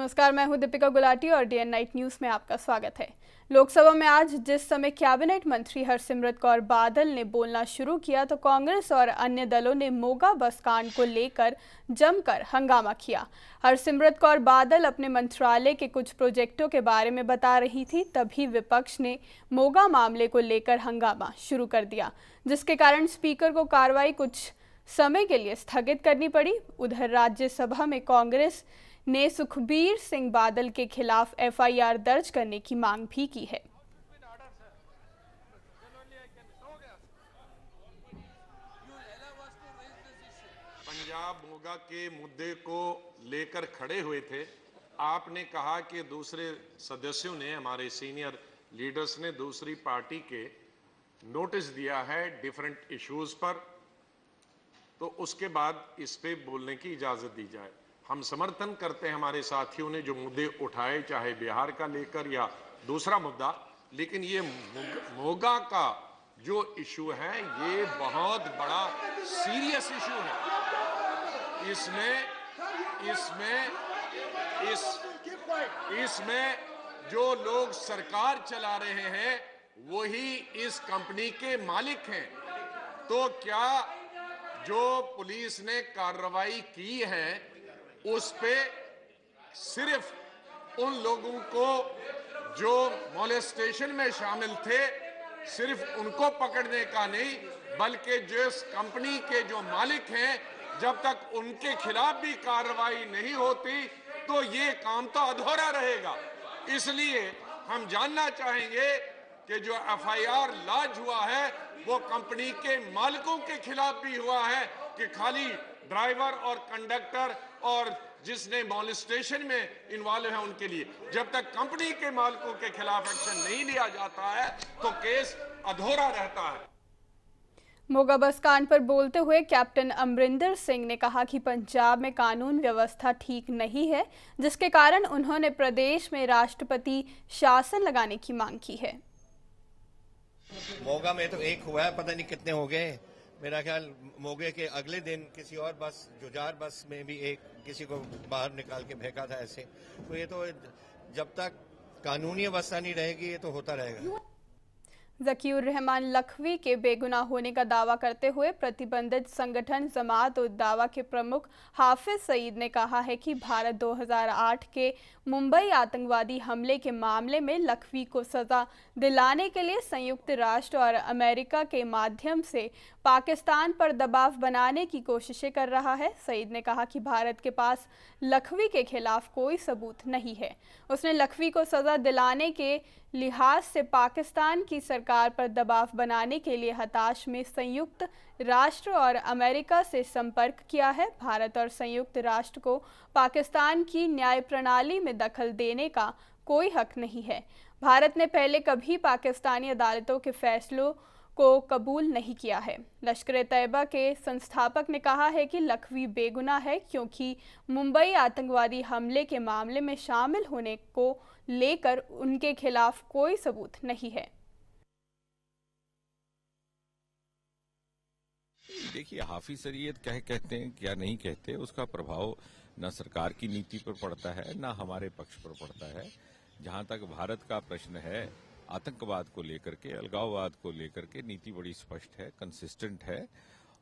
नमस्कार, मैं हूं दीपिका गुलाटी और डीएन नाइट न्यूज़ में आपका स्वागत है। लोकसभा में आज जिस समय कैबिनेट मंत्री हरसिमरत कौर बादल ने बोलना शुरू किया तो कांग्रेस और अन्य दलों ने मोगा बस कांड को लेकर जमकर हंगामा किया। हरसिमरत कौर बादल अपने मंत्रालय के कुछ प्रोजेक्टों के बारे में बता रही थी, तभी विपक्ष ने मोगा मामले को लेकर हंगामा शुरू कर दिया, जिसके कारण स्पीकर को कार्रवाई कुछ समय के लिए स्थगित करनी पड़ी। उधर राज्यसभा में कांग्रेस ने सुखबीर सिंह बादल के खिलाफ एफआईआर दर्ज करने की मांग भी की है। पंजाब मोगा के मुद्दे को लेकर खड़े हुए थे। आपने कहा कि दूसरे सदस्यों ने, हमारे सीनियर लीडर्स ने दूसरी पार्टी के नोटिस दिया है डिफरेंट इश्यूज पर, तो उसके बाद इस पे बोलने की इजाजत दी जाए। हम समर्थन करते हैं हमारे साथियों ने जो मुद्दे उठाए, चाहे बिहार का लेकर या दूसरा मुद्दा, लेकिन ये मोगा का जो इशू है ये बहुत बड़ा सीरियस इशू है। इसमें जो लोग सरकार चला रहे हैं वही इस कंपनी के मालिक हैं। तो क्या जो पुलिस ने कार्रवाई की है उस पे सिर्फ उन लोगों को जो मॉलेस्टेशन में शामिल थे सिर्फ उनको पकड़ने का नहीं, बल्कि जिस कंपनी के जो मालिक हैं जब तक उनके खिलाफ भी कार्रवाई नहीं होती तो ये काम तो अधूरा रहेगा। इसलिए हम जानना चाहेंगे कि जो एफआईआर लॉन्च हुआ है वो कंपनी के मालिकों के खिलाफ भी हुआ है कि खाली ड्राइवर और कंडक्टर और जिसने मॉलेस्टेशन में इन्वॉल्व है उनके लिए। जब तक कंपनी के मालिकों के खिलाफ एक्शन नहीं लिया जाता है तो केस अधूरा रहता है। मोगा बस कांड पर बोलते हुए कैप्टन अमरिंदर सिंह ने कहा कि पंजाब में कानून व्यवस्था ठीक नहीं है, जिसके कारण उन्होंने प्रदेश में राष्ट्रपति शासन लगाने की मांग की है। मोगा में तो एक हुआ है, पता नहीं कितने हो गए। मेरा ख्याल मोगे के अगले दिन किसी और बस, जुजार बस में भी एक किसी को बाहर निकाल के फेंका था ऐसे। तो ये तो जब तक कानूनी अवस्था नहीं रहेगी ये तो होता रहेगा। ज़कीउर रहमान लखवी के बेगुनाह होने का दावा करते हुए प्रतिबंधित संगठन जमात उद दावा के प्रमुख हाफिज सईद ने कहा है कि भारत 2008 के मुंबई आतंकवादी हमले के मामले में लखवी को सजा दिलाने के लिए संयुक्त राष्ट्र और अमेरिका के माध्यम से पाकिस्तान पर दबाव बनाने की कोशिशें कर रहा है। सईद ने कहा कि भारत के पास लखवी के खिलाफ कोई सबूत नहीं है। उसने लखवी को सजा दिलाने के लिहाज से पाकिस्तान की सरकार पर दबाव बनाने के लिए हताश में संयुक्त राष्ट्र और अमेरिका से संपर्क किया है। भारत और संयुक्त राष्ट्र को पाकिस्तान की न्याय प्रणाली में दखल देने का कोई हक नहीं है। भारत ने पहले कभी पाकिस्तानी अदालतों के फैसलों को कबूल नहीं किया है। लश्कर-ए-तैयबा के संस्थापक ने कहा है कि लखवी बेगुनाह है क्योंकि मुंबई आतंकवादी हमले के मामले में शामिल होने को लेकर उनके खिलाफ कोई सबूत नहीं है। देखिए, हाफिज सईद कहते हैं क्या नहीं कहते, उसका प्रभाव न सरकार की नीति पर पड़ता है न हमारे पक्ष पर पड़ता है। जहां तक भारत का प्रश्न है, आतंकवाद को लेकर के, अलगाववाद को लेकर के नीति बड़ी स्पष्ट है, कंसिस्टेंट है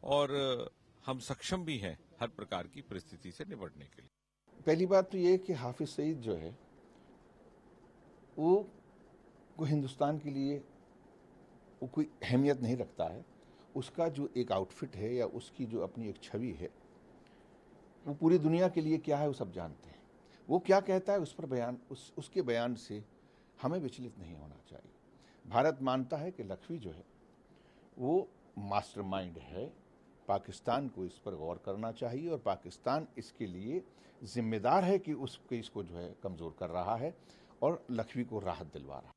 और हम सक्षम भी हैं हर प्रकार की परिस्थिति से निपटने के लिए। पहली बात तो ये कि हाफिज सईद जो है वो हिंदुस्तान के लिए वो कोई अहमियत नहीं रखता है। उसका जो एक आउटफिट है या उसकी जो अपनी एक छवि है वो पूरी दुनिया के लिए क्या है वो सब जानते हैं। वो क्या कहता है उस पर बयान, उसके बयान से हमें विचलित नहीं होना चाहिए। भारत मानता है कि लखवी जो है वो मास्टरमाइंड है। पाकिस्तान को इस पर गौर करना चाहिए और पाकिस्तान इसके लिए जिम्मेदार है कि उस केस को जो है कमज़ोर कर रहा है और लखवी को राहत दिलवा रहा है।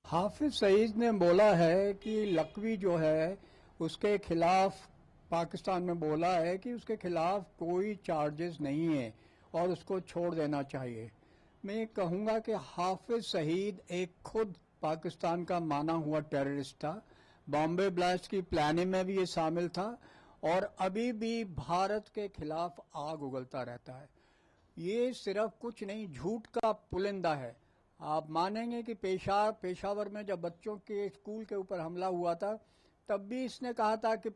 हाफिज सईद ने बोला है कि लखवी जो है उसके खिलाफ, पाकिस्तान में बोला है कि उसके खिलाफ कोई चार्जेस नहीं है और उसको छोड़ देना चाहिए। मैं कहूँगा कि हाफिज सईद एक खुद पाकिस्तान का माना हुआ टेररिस्ट था। बॉम्बे ब्लास्ट की प्लानिंग में भी ये शामिल था और अभी भी भारत के खिलाफ आग उगलता रहता है। ये सिर्फ कुछ नहीं, झूठ का पुलिंदा है। आप मानेंगे कि पेशावर में जब बच्चों के स्कूल के ऊपर हमला हुआ था, तब भी इसने कहा था कि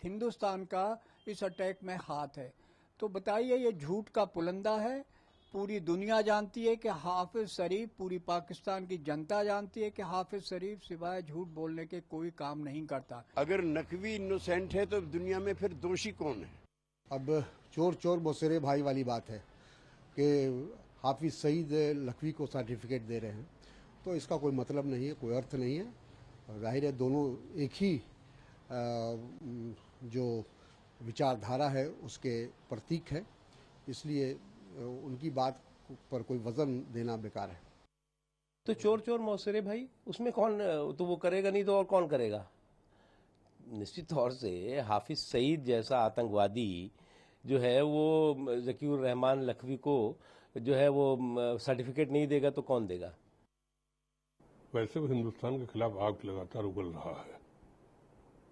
हिंदुस्तान का इस अटैक में हाथ है। तो बताइए, ये झूठ का पुलिंदा है। पूरी दुनिया जानती है कि हाफिज शरीफ, पूरी पाकिस्तान की जनता जानती है कि हाफिज शरीफ सिवाय झूठ बोलने के कोई काम नहीं करता। अगर नकवी इनोसेंट है तो दुनिया में फिर दोषी कौन है? अब चोर चोर मौसेरे भाई वाली बात है कि हाफिज सईद लखवी को सर्टिफिकेट दे रहे हैं, तो इसका कोई मतलब नहीं है, कोई अर्थ नहीं है। जाहिर है दोनों एक ही जो विचारधारा है उसके प्रतीक है, इसलिए उनकी बात पर कोई वजन देना बेकार है। तो चोर चोर मौसेरे भाई, उसमें कौन, तो वो करेगा नहीं तो और कौन करेगा? निश्चित तौर से हाफिज सईद जैसा आतंकवादी जो है वो ज़कीउर रहमान लखवी को जो है वो सर्टिफिकेट नहीं देगा तो कौन देगा? वैसे भी हिंदुस्तान के खिलाफ आग लगातार उगल रहा है।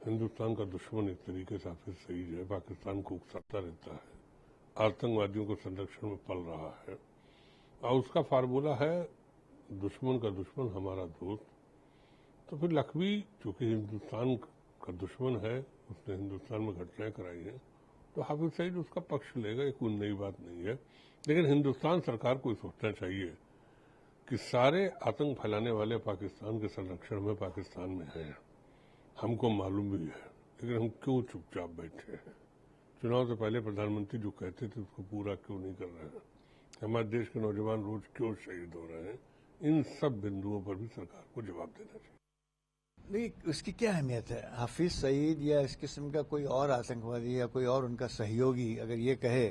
हिंदुस्तान का दुश्मन एक तरीके से हाफिज सईद है, पाकिस्तान को उकसाता रहता है, आतंकवादियों को संरक्षण में पल रहा है, और उसका फार्मूला है दुश्मन का दुश्मन हमारा दोस्त। तो फिर लखवी चूंकि हिंदुस्तान का दुश्मन है, उसने हिंदुस्तान में घटनाएं कराई हैं, तो हाफिज सईद उसका पक्ष लेगा, ये कोई नई बात नहीं है। लेकिन हिंदुस्तान सरकार को सोचना चाहिए कि सारे आतंक फैलाने वाले पाकिस्तान के संरक्षण में पाकिस्तान में हैं, हमको मालूम भी है, लेकिन हम क्यों चुपचाप बैठे हैं? चुनाव से पहले प्रधानमंत्री जो कहते थे उसको पूरा क्यों नहीं कर रहे हैं? हमारे देश के नौजवान रोज क्यों शहीद हो रहे हैं? इन सब बिंदुओं पर भी सरकार को जवाब देना चाहिए। नहीं, उसकी क्या अहमियत है? हाफिज सईद या इस किस्म का कोई और आतंकवादी या कोई और उनका सहयोगी अगर ये कहे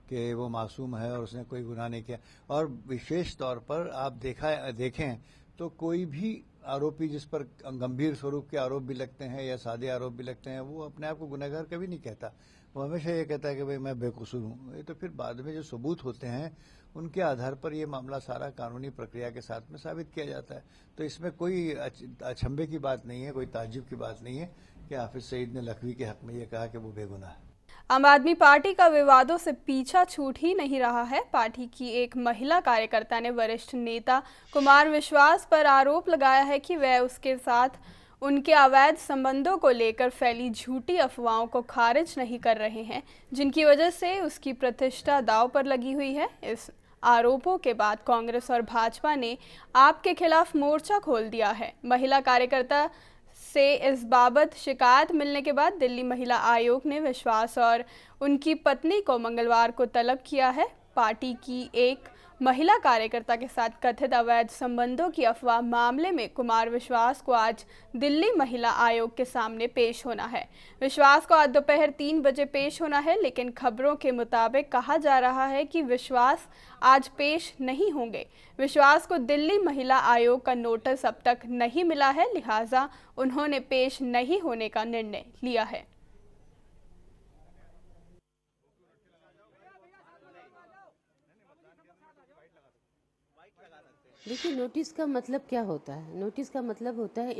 कि वो मासूम है और उसने कोई गुनाह नहीं किया, और विशेष तौर पर आप देखें तो कोई भी आरोपी जिस पर गंभीर स्वरूप के आरोप भी लगते हैं या सादे आरोप भी लगते हैं, वो अपने आप को गुनहगार कभी नहीं कहता। वो हमेशा ये कहता है कि भाई मैं बेकसूर हूँ। ये तो फिर बाद में जो सबूत होते हैं उनके आधार पर ये मामला सारा कानूनी प्रक्रिया के साथ में साबित किया जाता है। तो इसमें कोई अचंभे की बात नहीं है, कोई ताज्जुब की बात नहीं है कि हाफिज सईद ने लखवी के हक में ये कहा कि वो बेगुनाह है। आम आदमी पार्टी का विवादों से पीछा छूट ही नहीं रहा है। पार्टी की एक महिला कार्यकर्ता ने वरिष्ठ नेता कुमार विश्वास पर आरोप लगाया है कि वह उसके साथ उनके अवैध संबंधों को लेकर फैली झूठी अफवाहों को खारिज नहीं कर रहे हैं, जिनकी वजह से उसकी प्रतिष्ठा दांव पर लगी हुई है। इस आरोपों के बाद कांग्रेस और भाजपा ने आपके खिलाफ मोर्चा खोल दिया है। महिला कार्यकर्ता से इस बाबत शिकायत मिलने के बाद दिल्ली महिला आयोग ने विश्वास और उनकी पत्नी को मंगलवार को तलब किया है। पार्टी की एक महिला कार्यकर्ता के साथ कथित अवैध संबंधों की अफवाह मामले में कुमार विश्वास को आज दिल्ली महिला आयोग के सामने पेश होना है। विश्वास को आज दोपहर 3 बजे पेश होना है, लेकिन खबरों के मुताबिक कहा जा रहा है कि विश्वास आज पेश नहीं होंगे। विश्वास को दिल्ली महिला आयोग का नोटिस अब तक नहीं मिला है, लिहाजा उन्होंने पेश नहीं होने का निर्णय लिया है। देखिए, नोटिस का मतलब क्या होता है? नोटिस का मतलब होता है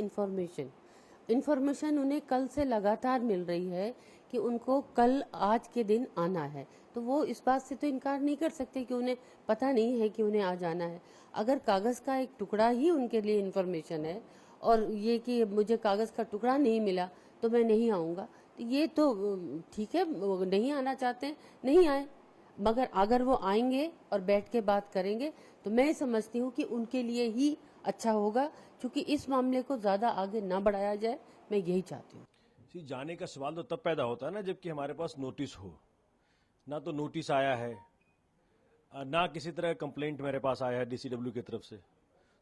इन्फॉर्मेशन उन्हें कल से लगातार मिल रही है कि उनको कल आज के दिन आना है, तो वो इस बात से तो इनकार नहीं कर सकते कि उन्हें पता नहीं है कि उन्हें आज आना है। अगर कागज़ का एक टुकड़ा ही उनके लिए इन्फॉर्मेशन है और ये कि मुझे कागज़ का टुकड़ा नहीं मिला तो मैं नहीं आऊँगा, तो ये तो ठीक है, वो नहीं आना चाहते नहीं आए, मगर अगर वो आएंगे और बैठ के बात करेंगे तो मैं समझती हूँ कि उनके लिए ही अच्छा होगा, क्योंकि इस मामले को ज़्यादा आगे ना बढ़ाया जाए, मैं यही चाहती हूँ। जाने का सवाल तो तब पैदा होता है ना जबकि हमारे पास नोटिस हो। ना तो नोटिस आया है, ना किसी तरह कंप्लेंट मेरे पास आया है डीसीडब्ल्यू की तरफ से,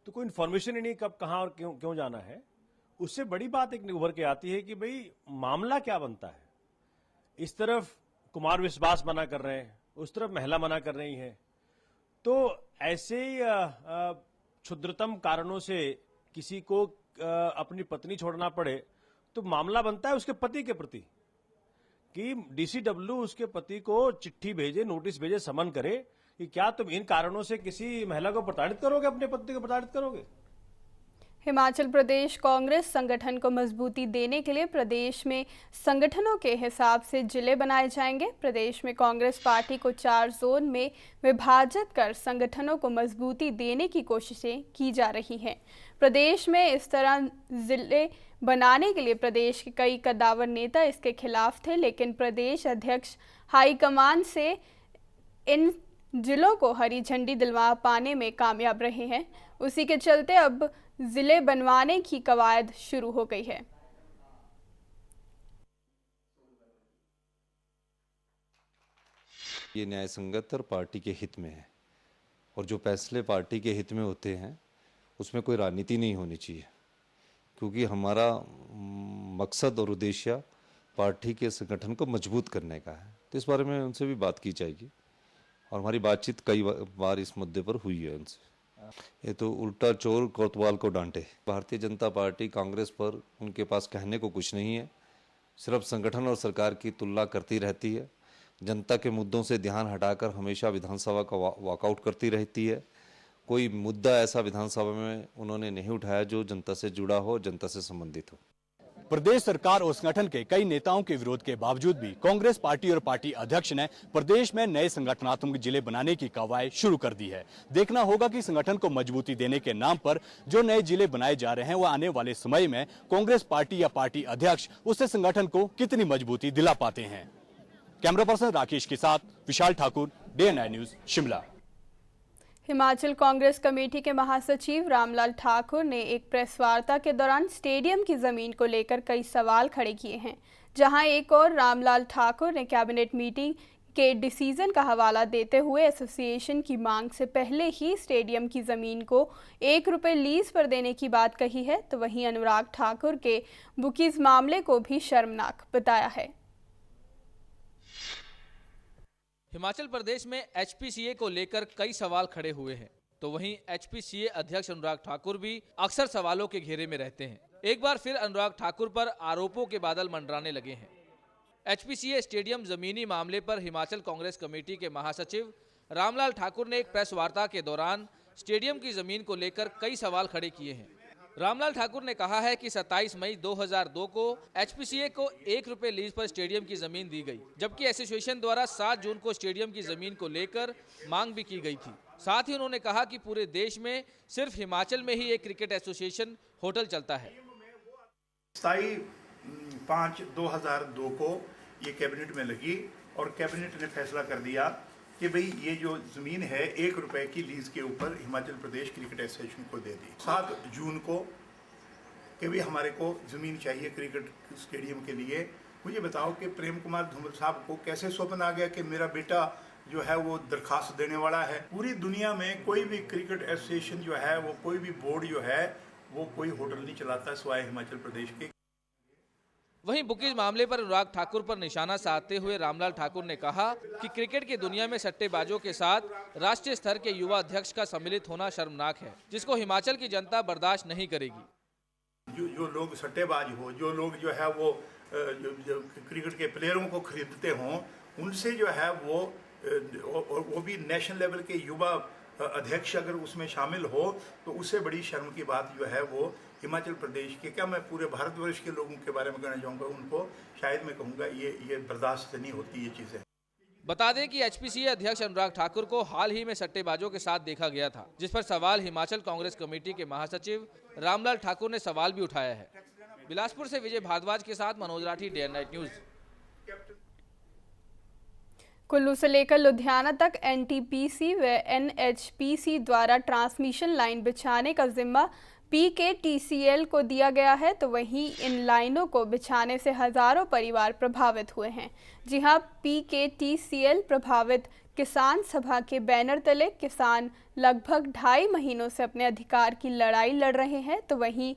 तो कोई इन्फॉर्मेशन ही नहीं कब कहाँ और क्यों जाना है। उससे बड़ी बात एक उभर के आती है कि भाई मामला क्या बनता है। इस तरफ कुमार विश्वास मना कर रहे हैं, उस तरफ महिला मना कर रही है, तो ऐसे क्षुद्रतम कारणों से किसी को अपनी पत्नी छोड़ना पड़े तो मामला बनता है उसके पति के प्रति कि डीसीडब्ल्यू उसके पति को चिट्ठी भेजे, नोटिस भेजे, समन करे कि क्या तुम इन कारणों से किसी महिला को प्रताड़ित करोगे, अपने पति को प्रताड़ित करोगे। हिमाचल प्रदेश कांग्रेस संगठन को मजबूती देने के लिए प्रदेश में संगठनों के हिसाब से जिले बनाए जाएंगे। प्रदेश में कांग्रेस पार्टी को 4 जोन में विभाजित कर संगठनों को मजबूती देने की कोशिशें की जा रही हैं। प्रदेश में इस तरह जिले बनाने के लिए प्रदेश के कई कद्दावर नेता इसके खिलाफ थे, लेकिन प्रदेश अध्यक्ष हाईकमान से इन जिलों को हरी झंडी दिलवा पाने में कामयाब रहे हैं। उसी के चलते अब जिले बनवाने की कवायद शुरू हो गई है। ये न्याय संगत और पार्टी के हित में है, और जो फैसले पार्टी के हित में होते हैं उसमें कोई राजनीति नहीं होनी चाहिए, क्योंकि हमारा मकसद और उद्देश्य पार्टी के संगठन को मजबूत करने का है। तो इस बारे में उनसे भी बात की जाएगी और हमारी बातचीत कई बार इस मुद्दे पर हुई है उनसे। ये तो उल्टा चोर कोतवाल को डांटे। भारतीय जनता पार्टी कांग्रेस पर उनके पास कहने को कुछ नहीं है, सिर्फ संगठन और सरकार की तुलना करती रहती है। जनता के मुद्दों से ध्यान हटाकर हमेशा विधानसभा का वॉकआउट करती रहती है। कोई मुद्दा ऐसा विधानसभा में उन्होंने नहीं उठाया जो जनता से जुड़ा हो, जनता से संबंधित हो। प्रदेश सरकार और संगठन के कई नेताओं के विरोध के बावजूद भी कांग्रेस पार्टी और पार्टी अध्यक्ष ने प्रदेश में नए संगठनात्मक जिले बनाने की कवायद शुरू कर दी है। देखना होगा कि संगठन को मजबूती देने के नाम पर जो नए जिले बनाए जा रहे हैं वह आने वाले समय में कांग्रेस पार्टी या पार्टी अध्यक्ष उससे संगठन को कितनी मजबूती दिला पाते हैं। कैमरा पर्सन राकेश के साथ Vishal Thakur, DNI news, Shimla. Himachal Congress committee के महासचिव रामलाल ठाकुर ने एक प्रेस वार्ता के दौरान स्टेडियम की जमीन को लेकर कई सवाल खड़े किए हैं, जहां एक और रामलाल ठाकुर ने कैबिनेट मीटिंग के डिसीजन का हवाला देते हुए एसोसिएशन की मांग से पहले ही स्टेडियम की जमीन को 1 रुपये लीज पर देने की बात कही है। तो वहीं अनुराग ठाकुर के बुकीज मामले को भी शर्मनाक बताया है। हिमाचल प्रदेश में HPCA को लेकर कई सवाल खड़े हुए हैं, तो वहीं HPCA अध्यक्ष अनुराग ठाकुर भी अक्सर सवालों के घेरे में रहते हैं। एक बार फिर अनुराग ठाकुर पर आरोपों के बादल मंडराने लगे हैं। HPCA स्टेडियम जमीनी मामले पर हिमाचल कांग्रेस कमेटी के महासचिव रामलाल ठाकुर ने एक प्रेस वार्ता के दौरान स्टेडियम की जमीन को लेकर कई सवाल खड़े किए हैं। रामलाल ठाकुर ने कहा है कि 27 मई 2002 को HPCA को 1 रुपये लीज पर स्टेडियम की जमीन दी गई, जबकि एसोसिएशन द्वारा 7 जून को स्टेडियम की जमीन को लेकर मांग भी की गई थी। साथ ही उन्होंने कहा कि पूरे देश में सिर्फ हिमाचल में ही एक क्रिकेट एसोसिएशन होटल चलता है। 27/5/2002 को ये कैबिनेट में लगी और कैबिनेट ने फैसला कर दिया कि भाई ये जो ज़मीन है 1 रुपये की लीज़ के ऊपर हिमाचल प्रदेश क्रिकेट एसोसिएशन को दे दी। 7 जून को कि भाई हमारे को ज़मीन चाहिए क्रिकेट स्टेडियम के लिए। मुझे बताओ कि प्रेम कुमार धूमल साहब को कैसे स्वप्न आ गया कि मेरा बेटा जो है वो दरखास्त देने वाला है। पूरी दुनिया में कोई भी क्रिकेट एसोसिएशन जो है वो कोई भी बोर्ड जो है वो कोई होटल नहीं चलाता सिवाय हिमाचल प्रदेश के। वहीं बुकीज मामले पर अनुराग ठाकुर पर निशाना साधते हुए रामलाल ठाकुर ने कहा कि क्रिकेट की दुनिया में सट्टेबाजों के साथ राष्ट्रीय स्तर के युवा अध्यक्ष का सम्मिलित होना शर्मनाक है, जिसको हिमाचल की जनता बर्दाश्त नहीं करेगी। जो लोग सट्टेबाज हो, जो लोग जो है वो जो क्रिकेट के प्लेयरों को खरीदते हों, उनसे जो है वो भी नेशनल लेवल के युवा अध्यक्ष अगर उसमें शामिल हो तो उससे बड़ी शर्म की बात जो है वो हिमाचल प्रदेश के, क्या मैं पूरे भारतवर्ष के लोगों के बारे में कहना चाहूँगा, उनको शायद मैं कहूँगा ये बर्दाश्त नहीं होती ये चीज़ें। बता दें कि HPCA अध्यक्ष अनुराग ठाकुर को हाल ही में सट्टेबाजों के साथ देखा गया था, जिस पर सवाल हिमाचल कांग्रेस कमेटी के महासचिव रामलाल ठाकुर ने सवाल भी उठाया है। बिलासपुर से विजय भारद्वाज के साथ मनोज राठी, DNI न्यूज। कुल्लू से लेकर लुधियाना तक NTPC व NHPC द्वारा ट्रांसमिशन लाइन बिछाने का जिम्मा PKTCL को दिया गया है, तो वहीं इन लाइनों को बिछाने से हजारों परिवार प्रभावित हुए हैं। जी हां, PKTCL प्रभावित किसान सभा के बैनर तले किसान लगभग 2.5 महीनों से अपने अधिकार की लड़ाई लड़ रहे हैं, तो वहीं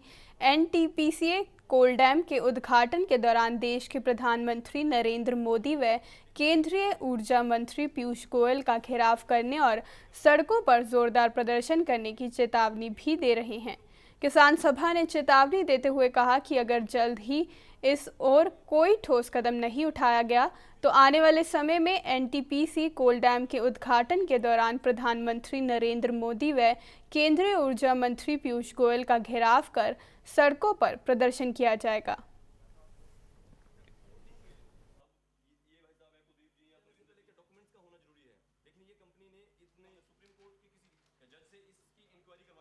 NTPC कोल डैम के उद्घाटन के दौरान देश के प्रधानमंत्री नरेंद्र मोदी व केंद्रीय ऊर्जा मंत्री पीयूष गोयल का घेराव करने और सड़कों पर जोरदार प्रदर्शन करने की चेतावनी भी दे रहे हैं। किसान सभा ने चेतावनी देते हुए कहा कि अगर जल्द ही इस ओर कोई ठोस कदम नहीं उठाया गया तो आने वाले समय में एनटीपीसी कोल डैम के उद्घाटन के दौरान प्रधानमंत्री नरेंद्र मोदी व केंद्रीय ऊर्जा मंत्री पीयूष गोयल का घेराव कर सड़कों पर प्रदर्शन किया जाएगा।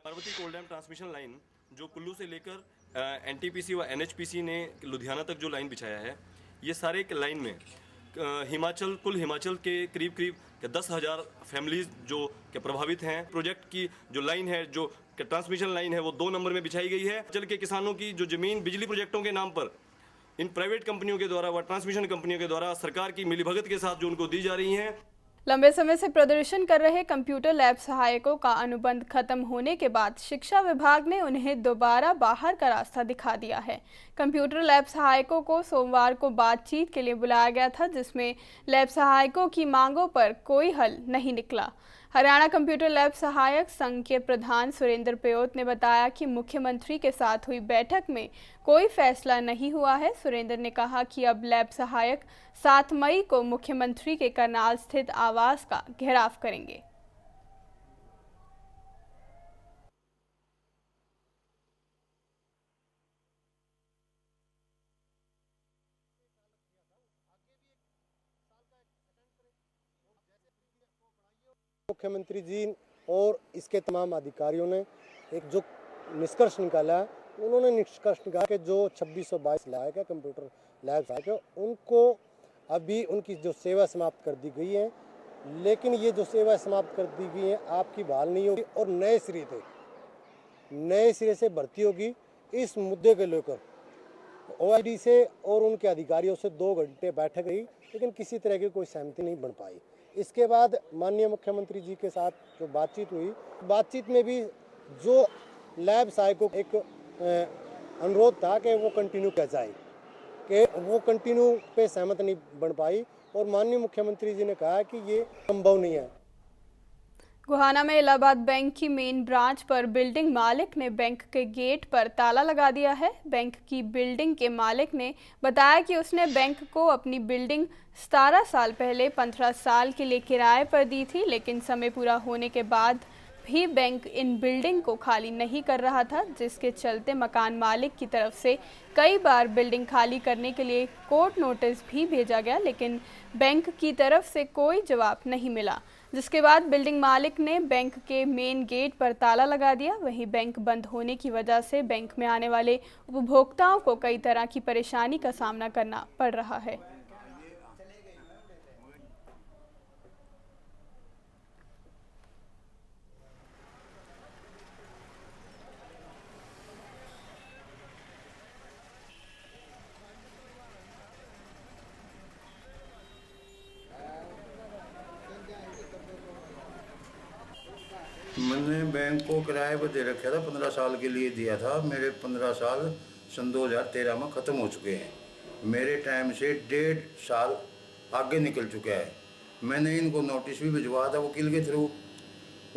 पार्वती कोल डैम ट्रांसमिशन लाइन जो कुल्लू से लेकर एनटीपीसी व एनएचपीसी ने लुधियाना तक जो लाइन बिछाया है, ये सारे के लाइन में कुल हिमाचल के करीब 10,000 फैमिलीज जो के प्रभावित हैं। प्रोजेक्ट की जो लाइन है, जो ट्रांसमिशन लाइन है, वो 2 नंबर में बिछाई गई है। हिमाचल के किसानों की जो जमीन बिजली प्रोजेक्टों के नाम पर इन प्राइवेट कंपनियों के द्वारा व ट्रांसमिशन कंपनियों के द्वारा सरकार की मिलीभगत के साथ जो उनको दी जा रही हैं। लंबे समय से प्रदर्शन कर रहे कंप्यूटर लैब सहायकों का अनुबंध खत्म होने के बाद शिक्षा विभाग ने उन्हें दोबारा बाहर का रास्ता दिखा दिया है। कंप्यूटर लैब सहायकों को सोमवार को बातचीत के लिए बुलाया गया था, जिसमें लैब सहायकों की मांगों पर कोई हल नहीं निकला। हरियाणा कंप्यूटर लैब सहायक संघ के प्रधान सुरेंद्र पेयोत ने बताया कि मुख्यमंत्री के साथ हुई बैठक में कोई फैसला नहीं हुआ है। सुरेंद्र ने कहा कि अब लैब सहायक 7 मई को मुख्यमंत्री के करनाल स्थित आवास का घेराव करेंगे। मुख्यमंत्री जी और इसके तमाम अधिकारियों ने एक जो निष्कर्ष निकाला है, उन्होंने निष्कर्ष निकाला कि जो 2622 लायक है कंप्यूटर लैब सहायक है, उनको अभी उनकी जो सेवा समाप्त कर दी गई है, लेकिन ये जो सेवा समाप्त कर दी गई है आपकी बहाल नहीं होगी और नए सिरे से भर्ती होगी। इस मुद्दे को लेकर ओआईडी से और उनके अधिकारियों से 2 घंटे बैठक रही, लेकिन किसी तरह की कोई सहमति नहीं बन पाई। इसके बाद माननीय मुख्यमंत्री जी के साथ जो बातचीत हुई, बातचीत में भी जो लैब सहायकों को एक अनुरोध था कि वो कंटिन्यू किया जाए, कि वो कंटिन्यू पे सहमत नहीं बन पाई और माननीय मुख्यमंत्री जी ने कहा कि ये संभव नहीं है। गोहाना में इलाहाबाद बैंक की मेन ब्रांच पर बिल्डिंग मालिक ने बैंक के गेट पर ताला लगा दिया है। बैंक की बिल्डिंग के मालिक ने बताया कि उसने बैंक को अपनी बिल्डिंग 17 साल पहले 15 साल के लिए किराए पर दी थी, लेकिन समय पूरा होने के बाद भी बैंक इन बिल्डिंग को खाली नहीं कर रहा था, जिसके चलते मकान मालिक की तरफ से कई बार बिल्डिंग खाली करने के लिए कोर्ट नोटिस भी भेजा गया, लेकिन बैंक की तरफ से कोई जवाब नहीं मिला, जिसके बाद बिल्डिंग मालिक ने बैंक के मेन गेट पर ताला लगा दिया। वहीं बैंक बंद होने की वजह से बैंक में आने वाले उपभोक्ताओं को कई तरह की परेशानी का सामना करना पड़ रहा है। मैंने बैंक को किराए पर दे रखा था, 15 साल के लिए दिया था। मेरे 15 साल सन 2013 में ख़त्म हो चुके हैं। मेरे टाइम से 1.5 साल आगे निकल चुका है। मैंने इनको नोटिस भी भिजवाया था वकील के थ्रू,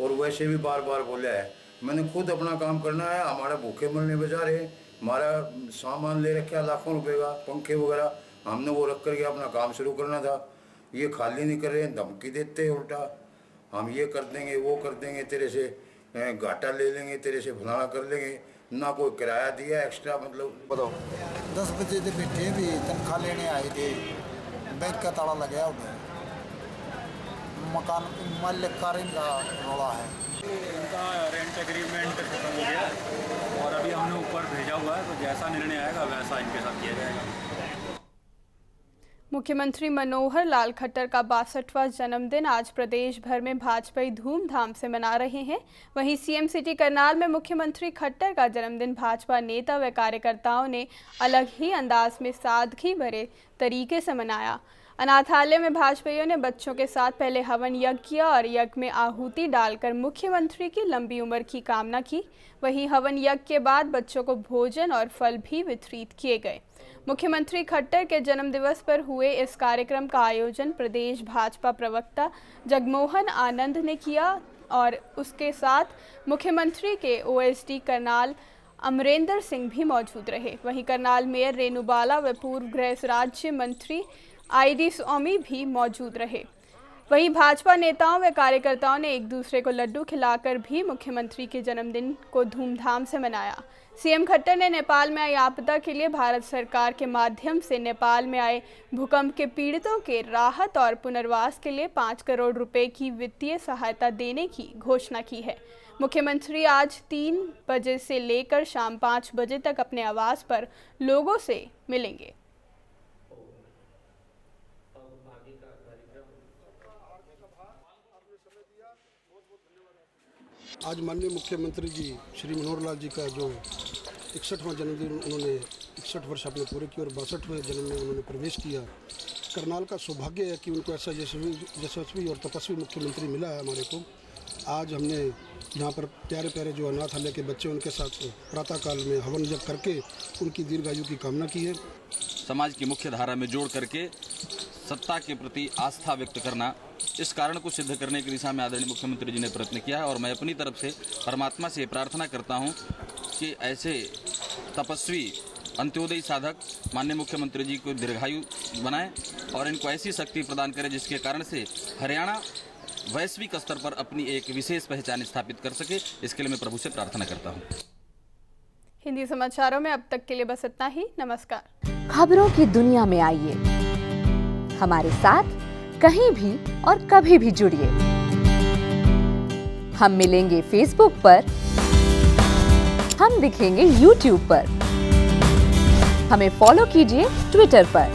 और वैसे भी बार बार बोला है। मैंने खुद अपना काम करना है। हमारा भूखे मरने बेचारे, हमारा सामान ले रखा लाखों रुपए का, पंखे वगैरह, हमने वो रख करके अपना काम शुरू करना था। ये खाली नहीं कर रहे हैं, धमकी देते हैं उल्टा, हम ये कर देंगे वो कर देंगे, तेरे से घाटा ले लेंगे, तेरे से फलाना कर लेंगे। ना कोई किराया दिया एक्स्ट्रा, मतलब बताओ। 10 बजे से बैठे भी तनख्वाह लेने आए थे, बैंक का ताला लगा उधर, मकान मालिक का रोड़ा है। इनका रेंट एग्रीमेंट खत्म हो गया और अभी हमने ऊपर भेजा हुआ है, तो जैसा निर्णय आएगा वैसा इनके साथ किया जाएगा। मुख्यमंत्री मनोहर लाल खट्टर का 62वां जन्मदिन आज प्रदेश भर में भाजपाई धूमधाम से मना रहे हैं। वहीं सीएम सिटी करनाल में मुख्यमंत्री खट्टर का जन्मदिन भाजपा नेता व कार्यकर्ताओं ने अलग ही अंदाज में सादगी भरे तरीके से मनाया। अनाथालय में भाजपाइयों ने बच्चों के साथ पहले हवन यज्ञ किया और यज्ञ में आहुति डालकर मुख्यमंत्री की लंबी उम्र की कामना की। वहीं हवन यज्ञ के बाद बच्चों को भोजन और फल भी वितरित किए गए। मुख्यमंत्री खट्टर के जन्मदिवस पर हुए इस कार्यक्रम का आयोजन प्रदेश भाजपा प्रवक्ता जगमोहन आनंद ने किया और उसके साथ मुख्यमंत्री के ओएसडी करनाल अमरेंद्र सिंह भी मौजूद रहे। वहीं करनाल मेयर रेणु बाला व पूर्व गृह राज्य मंत्री ID स्वामी भी मौजूद रहे। वहीं भाजपा नेताओं व कार्यकर्ताओं ने एक दूसरे को लड्डू खिलाकर भी मुख्यमंत्री के जन्मदिन को धूमधाम से मनाया। सीएम खट्टर ने नेपाल में आई आपदा के लिए भारत सरकार के माध्यम से नेपाल में आए भूकंप के पीड़ितों के राहत और पुनर्वास के लिए 5 करोड़ रुपए की वित्तीय सहायता देने की घोषणा की है। मुख्यमंत्री आज 3 बजे से लेकर शाम 5 बजे तक अपने आवास पर लोगों से मिलेंगे। आज माननीय मुख्यमंत्री जी श्री मनोहर लाल जी का जो 61वां जन्मदिन उन्होंने 61 वर्ष अपने पूरे किए और 62वें जन्म में उन्होंने प्रवेश किया। करनाल का सौभाग्य है कि उनको ऐसा यशस्वी और तपस्वी मुख्यमंत्री मिला है हमारे को। आज हमने यहाँ पर प्यारे प्यारे जो अनाथालय के बच्चे उनके साथ प्रातःकाल में हवन जप करके उनकी दीर्घायु की कामना की है। समाज की मुख्य धारा में जोड़ करके सत्ता के प्रति आस्था व्यक्त करना, इस कारण को सिद्ध करने की दिशा में आदरणीय मुख्यमंत्री जी ने प्रयत्न किया है और मैं अपनी तरफ से परमात्मा से प्रार्थना करता हूं कि ऐसे तपस्वी अंत्योदय साधक माननीय मुख्यमंत्री जी को दीर्घायु बनाएं और इनको ऐसी शक्ति प्रदान करें जिसके कारण से हरियाणा वैश्विक स्तर पर अपनी एक विशेष पहचान स्थापित कर सके। इसके लिए मैं प्रभु से प्रार्थना करता हूँ। हिंदी समाचारों में अब तक के लिए बस इतना ही। नमस्कार। खबरों की दुनिया में आइए हमारे साथ कहीं भी और कभी भी जुड़िए। हम मिलेंगे फेसबुक पर, हम दिखेंगे यूट्यूब पर, हमें फॉलो कीजिए ट्विटर पर।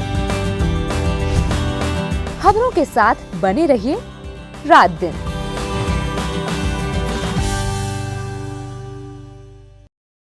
खबरों के साथ बने रहिए रात दिन।